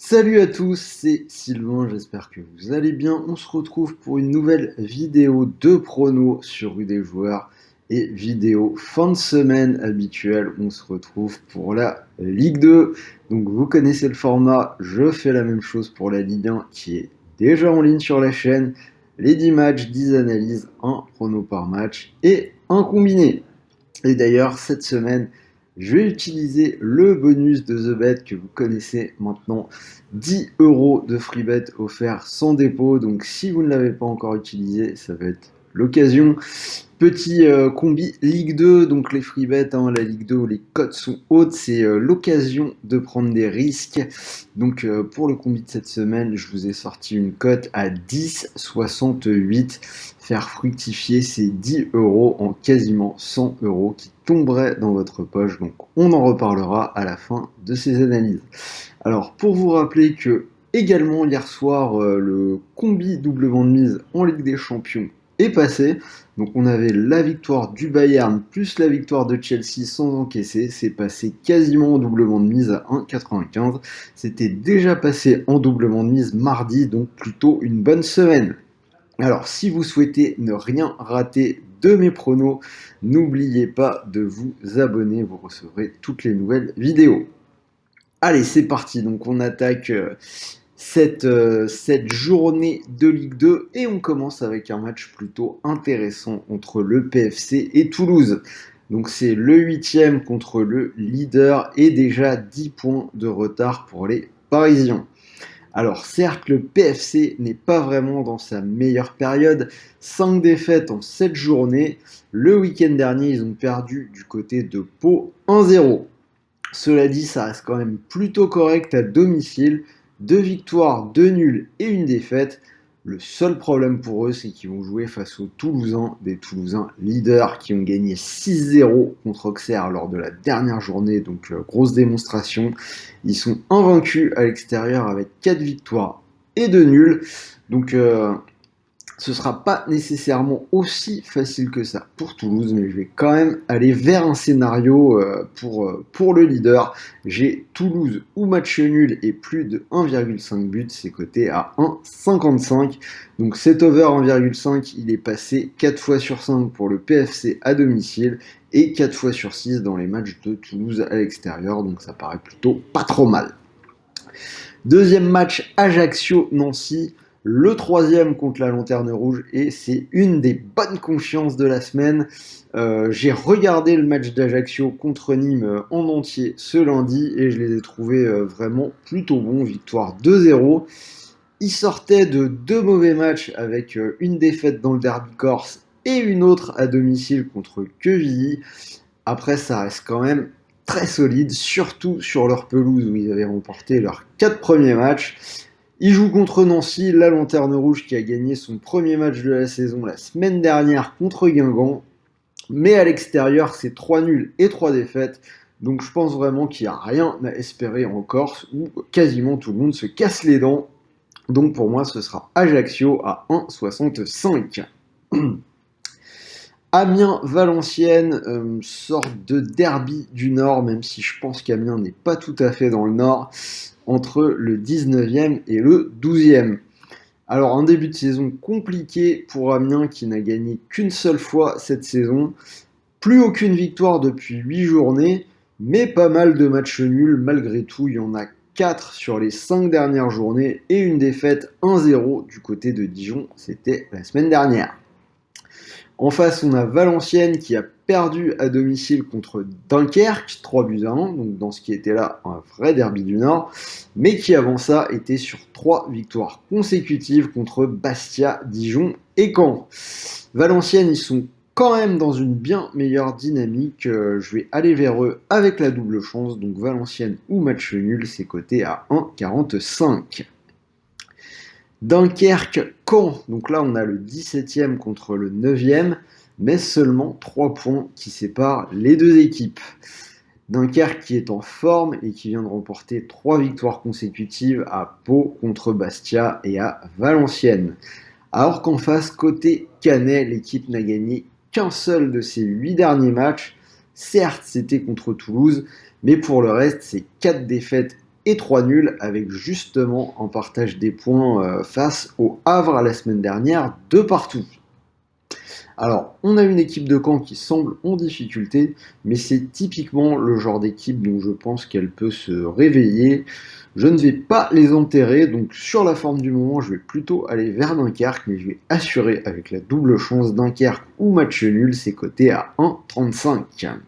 Salut à tous, c'est Sylvain, j'espère que vous allez bien. On se retrouve pour une nouvelle vidéo de prono sur Rue des Joueurs et vidéo fin de semaine habituelle. On se retrouve pour la Ligue 2. Donc vous connaissez le format, je fais la même chose pour la Ligue 1 qui est déjà en ligne sur la chaîne. Les 10 matchs, 10 analyses, un prono par match et un combiné. Et d'ailleurs, cette semaine, je vais utiliser le bonus de The Bet que vous connaissez maintenant. 10 euros de free bet offert sans dépôt. Donc si vous ne l'avez pas encore utilisé, ça va être l'occasion. Petit combi Ligue 2, donc les free bets, la Ligue 2 où les cotes sont hautes, c'est l'occasion de prendre des risques. Donc pour le combi de cette semaine, je vous ai sorti une cote à 10,68. Faire fructifier ces 10 euros en quasiment 100 euros qui tomberaient dans votre poche. Donc on en reparlera à la fin de ces analyses. Alors pour vous rappeler que également hier soir, le combi doublement de mise en Ligue des Champions est passé. Donc on avait la victoire du Bayern plus la victoire de Chelsea sans encaisser. C'est passé quasiment en doublement de mise à 1,95. C'était déjà passé en doublement de mise mardi, donc plutôt une bonne semaine. Alors si vous souhaitez ne rien rater de mes pronos, n'oubliez pas de vous abonner, vous recevrez toutes les nouvelles vidéos. Allez, c'est parti. Donc on attaque cette journée de Ligue 2 et on commence avec un match plutôt intéressant entre le PFC et Toulouse. Donc c'est le 8e contre le leader et déjà 10 points de retard pour les Parisiens. Alors certes, le PFC n'est pas vraiment dans sa meilleure période. 5 défaites en 7 journées. Le week-end dernier, ils ont perdu du côté de Pau 1-0. Cela dit, ça reste quand même plutôt correct à domicile. 2 victoires, 2 nuls et une défaite. Le seul problème pour eux, c'est qu'ils vont jouer face aux Toulousains, des Toulousains leaders qui ont gagné 6-0 contre Auxerre lors de la dernière journée, donc grosse démonstration. Ils sont invaincus à l'extérieur avec 4 victoires et 2 nuls. Donc ce ne sera pas nécessairement aussi facile que ça pour Toulouse, mais je vais quand même aller vers un scénario pour le leader. J'ai Toulouse ou match nul et plus de 1,5 but, c'est coté à 1,55. Donc cet over 1,5, il est passé 4 fois sur 5 pour le PFC à domicile et 4 fois sur 6 dans les matchs de Toulouse à l'extérieur, donc ça paraît plutôt pas trop mal. Deuxième match, Ajaccio-Nancy. Le troisième contre la Lanterne Rouge et c'est une des bonnes confiances de la semaine. J'ai regardé le match d'Ajaccio contre Nîmes en entier ce lundi et je les ai trouvés vraiment plutôt bons. Victoire 2-0. Ils sortaient de 2 mauvais matchs avec une défaite dans le derby corse et une autre à domicile contre Quevilly. Après, ça reste quand même très solide, surtout sur leur pelouse où ils avaient remporté leurs 4 premiers matchs. Ils jouent contre Nancy, la Lanterne Rouge qui a gagné son premier match de la saison la semaine dernière contre Guingamp. Mais à l'extérieur, c'est 3 nuls et 3 défaites. Donc je pense vraiment qu'il n'y a rien à espérer en Corse où quasiment tout le monde se casse les dents. Donc pour moi, ce sera Ajaccio à 1,65. Amiens-Valenciennes, sorte de derby du Nord, même si je pense qu'Amiens n'est pas tout à fait dans le Nord, entre le 19e et le 12e. Alors un début de saison compliqué pour Amiens qui n'a gagné qu'une seule fois cette saison, plus aucune victoire depuis 8 journées, mais pas mal de matchs nuls malgré tout, il y en a 4 sur les 5 dernières journées et une défaite 1-0 du côté de Dijon, c'était la semaine dernière. En face, on a Valenciennes qui a perdu à domicile contre Dunkerque, 3 buts à 1, donc dans ce qui était là un vrai derby du Nord, mais qui avant ça était sur 3 victoires consécutives contre Bastia, Dijon et Caen. Valenciennes, ils sont quand même dans une bien meilleure dynamique. Je vais aller vers eux avec la double chance, donc Valenciennes ou match nul, c'est coté à 1,45. Dunkerque-Caen, donc là on a le 17e contre le 9e, mais seulement 3 points qui séparent les deux équipes. Dunkerque qui est en forme et qui vient de remporter 3 victoires consécutives à Pau contre Bastia et à Valenciennes. Alors qu'en face, côté Canet, l'équipe n'a gagné qu'un seul de ses 8 derniers matchs. Certes, c'était contre Toulouse, mais pour le reste, c'est 4 défaites et 3 nuls avec justement un partage des points face au Havre la semaine dernière, 2 partout. Alors, on a une équipe de Caen qui semble en difficulté, mais c'est typiquement le genre d'équipe dont je pense qu'elle peut se réveiller. Je ne vais pas les enterrer, donc sur la forme du moment, je vais plutôt aller vers Dunkerque, mais je vais assurer avec la double chance Dunkerque ou match nul, c'est coté à 1,35.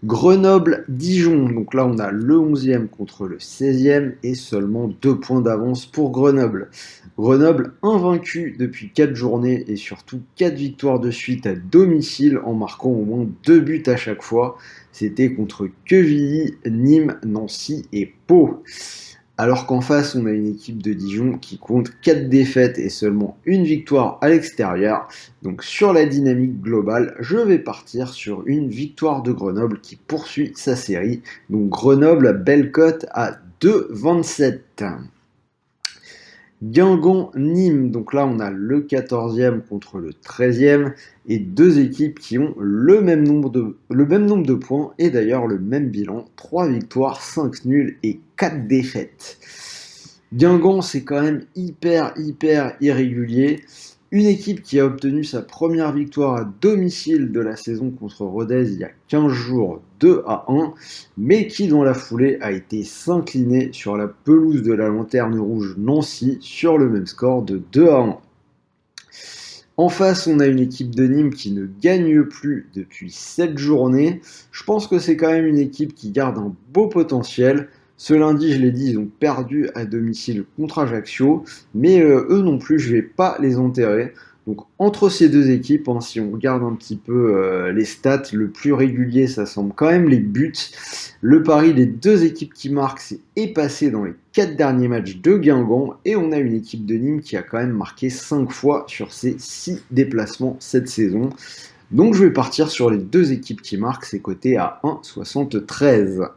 Grenoble-Dijon, donc là on a le 11e contre le 16e et seulement 2 points d'avance pour Grenoble. Grenoble invaincu depuis 4 journées et surtout 4 victoires de suite à domicile en marquant au moins 2 buts à chaque fois. C'était contre Quevilly, Nîmes, Nancy et Pau. Alors qu'en face, on a une équipe de Dijon qui compte 4 défaites et seulement une victoire à l'extérieur. Donc sur la dynamique globale, je vais partir sur une victoire de Grenoble qui poursuit sa série. Donc Grenoble, belle cote à 2,27. Guingamp-Nîmes, donc là on a le 14e contre le 13e et deux équipes qui ont le même nombre de points et d'ailleurs le même bilan, 3 victoires, 5 nuls et 4 défaites. Guingamp c'est quand même hyper irrégulier. Une équipe qui a obtenu sa première victoire à domicile de la saison contre Rodez il y a 15 jours, 2-1, mais qui dans la foulée a été s'incliner sur la pelouse de la Lanterne Rouge Nancy sur le même score de 2-1. En face, on a une équipe de Nîmes qui ne gagne plus depuis 7 journées. Je pense que c'est quand même une équipe qui garde un beau potentiel. Ce lundi, je l'ai dit, ils ont perdu à domicile contre Ajaccio, mais eux non plus, je ne vais pas les enterrer. Donc entre ces deux équipes, si on regarde un petit peu les stats, le plus régulier, ça semble quand même les buts. Le pari des deux équipes qui marquent est passé dans les 4 derniers matchs de Guingamp, et on a une équipe de Nîmes qui a quand même marqué 5 fois sur ses 6 déplacements cette saison. Donc je vais partir sur les deux équipes qui marquent, c'est coté à 1,73.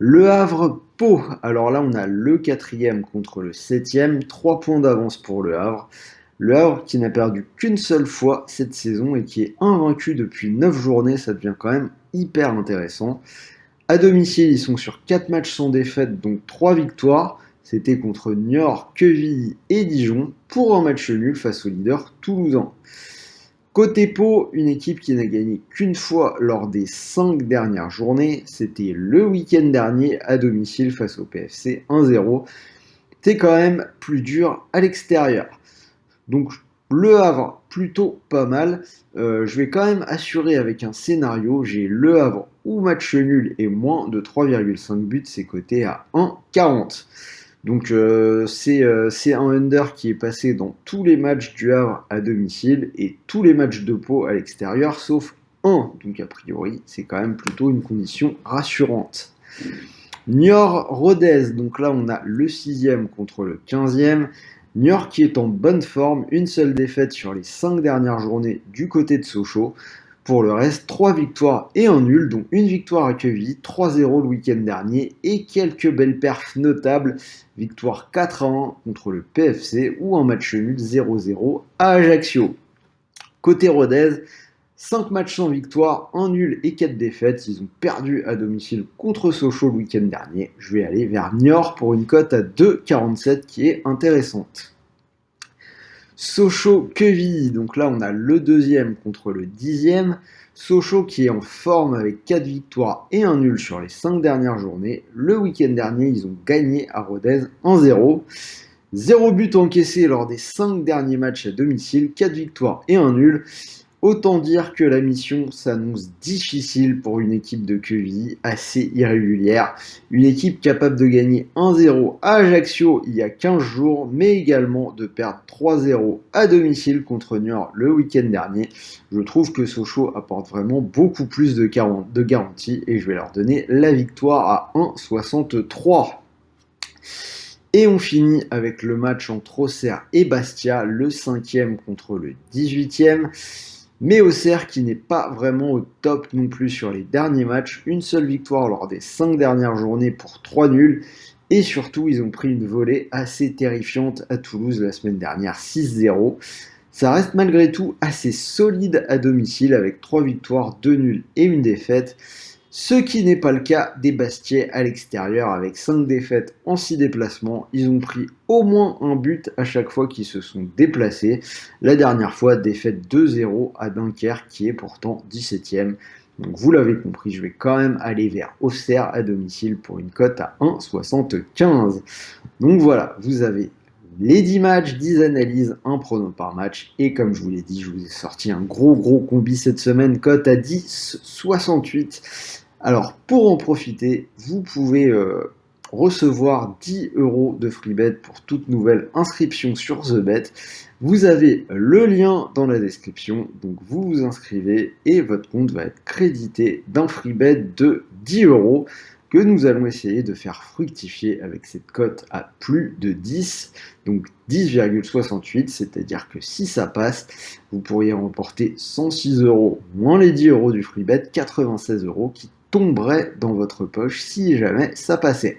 Le Havre-Pau, alors là on a le 4e contre le 7e, 3 points d'avance pour le Havre. Le Havre qui n'a perdu qu'une seule fois cette saison et qui est invaincu depuis 9 journées, ça devient quand même hyper intéressant. À domicile, ils sont sur 4 matchs sans défaite, donc 3 victoires. C'était contre Niort, Quevilly et Dijon pour un match nul face au leader toulousain. Côté Pau, une équipe qui n'a gagné qu'une fois lors des 5 dernières journées, c'était le week-end dernier à domicile face au PFC 1-0. C'est quand même plus dur à l'extérieur. Donc le Havre, plutôt pas mal. Je vais quand même assurer avec un scénario, j'ai le Havre ou match nul et moins de 3,5 buts, c'est coté à 1,40. Donc c'est un under qui est passé dans tous les matchs du Havre à domicile et tous les matchs de Pau à l'extérieur, sauf un. Donc a priori, c'est quand même plutôt une condition rassurante. Niort-Rodez, donc là on a le 6e contre le 15e. Niort qui est en bonne forme, une seule défaite sur les 5 dernières journées du côté de Sochaux. Pour le reste, 3 victoires et un nul, dont une victoire à Quevilly, 3-0 le week-end dernier et quelques belles perfs notables. Victoire 4-1 contre le PFC ou un match nul 0-0 à Ajaccio. Côté Rodez, 5 matchs sans victoire, 1 nul et 4 défaites. Ils ont perdu à domicile contre Sochaux le week-end dernier. Je vais aller vers Niort pour une cote à 2,47 qui est intéressante. Sochaux-Quevilly, donc là on a le 2e contre le 10e. Sochaux qui est en forme avec 4 victoires et un nul sur les 5 dernières journées. Le week-end dernier, ils ont gagné à Rodez 1-0. 0 but encaissé lors des 5 derniers matchs à domicile, 4 victoires et un nul. Autant dire que la mission s'annonce difficile pour une équipe de Quevilly assez irrégulière. Une équipe capable de gagner 1-0 à Ajaccio il y a 15 jours, mais également de perdre 3-0 à domicile contre Niort le week-end dernier. Je trouve que Sochaux apporte vraiment beaucoup plus de garantie et je vais leur donner la victoire à 1,63. Et on finit avec le match entre Auxerre et Bastia, le 5e contre le 18e. Mais Auxerre qui n'est pas vraiment au top non plus sur les derniers matchs, une seule victoire lors des 5 dernières journées pour 3 nuls, et surtout ils ont pris une volée assez terrifiante à Toulouse la semaine dernière, 6-0. Ça reste malgré tout assez solide à domicile avec 3 victoires, 2 nuls et une défaite. Ce qui n'est pas le cas des Bastiais à l'extérieur avec 5 défaites en 6 déplacements. Ils ont pris au moins un but à chaque fois qu'ils se sont déplacés. La dernière fois, défaite 2-0 à Dunkerque qui est pourtant 17ème. Donc vous l'avez compris, je vais quand même aller vers Auxerre à domicile pour une cote à 1,75. Donc voilà, vous avez les 10 matchs, 10 analyses, un prono par match. Et comme je vous l'ai dit, je vous ai sorti un gros combi cette semaine, cote à 10,68. Alors pour en profiter, vous pouvez recevoir 10 € de free bet pour toute nouvelle inscription sur TheBet. Vous avez le lien dans la description, donc vous vous inscrivez et votre compte va être crédité d'un free bet de 10 € que nous allons essayer de faire fructifier avec cette cote à plus de 10, donc 10,68, c'est-à-dire que si ça passe, vous pourriez remporter 106 € moins les 10 € du free bet, 96 € qui tomberait dans votre poche si jamais ça passait.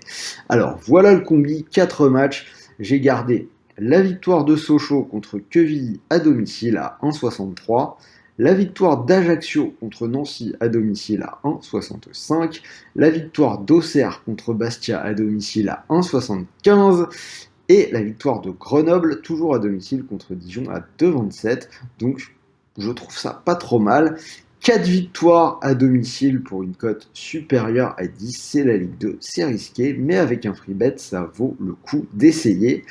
Alors voilà le combi, 4 matchs, j'ai gardé la victoire de Sochaux contre Quevilly à domicile à 1,63, la victoire d'Ajaccio contre Nancy à domicile à 1,65, la victoire d'Auxerre contre Bastia à domicile à 1,75 et la victoire de Grenoble toujours à domicile contre Dijon à 2,27. Donc je trouve ça pas trop mal. 4 victoires à domicile pour une cote supérieure à 10, c'est la Ligue 2, c'est risqué, mais avec un free bet, ça vaut le coup d'essayer.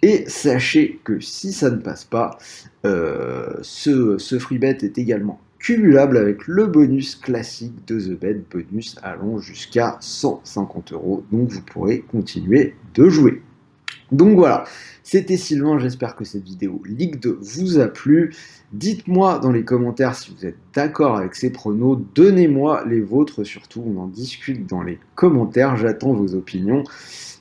Et sachez que si ça ne passe pas, ce free bet est également cumulable avec le bonus classique de TheBet, bonus allant jusqu'à 150 €, donc vous pourrez continuer de jouer. Donc voilà, c'était Sylvain, j'espère que cette vidéo Ligue 2 vous a plu. Dites-moi dans les commentaires si vous êtes d'accord avec ces pronos, donnez-moi les vôtres surtout, on en discute dans les commentaires, j'attends vos opinions.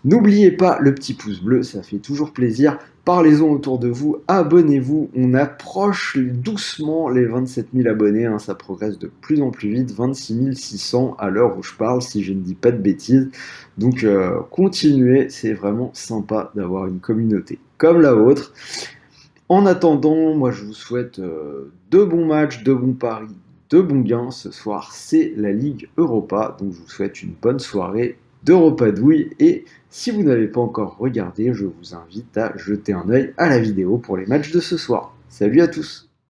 N'oubliez pas le petit pouce bleu, ça fait toujours plaisir. Parlez-en autour de vous, abonnez-vous, on approche doucement les 27 000 abonnés, hein, ça progresse de plus en plus vite, 26 600 à l'heure où je parle, si je ne dis pas de bêtises. Donc continuez, c'est vraiment sympa d'avoir une communauté comme la vôtre. En attendant, moi je vous souhaite de bons matchs, de bons paris, de bons gains. Ce soir, c'est la Ligue Europa, donc je vous souhaite une bonne soirée d'Europadouille. Et si vous n'avez pas encore regardé, je vous invite à jeter un œil à la vidéo pour les matchs de ce soir. Salut à tous!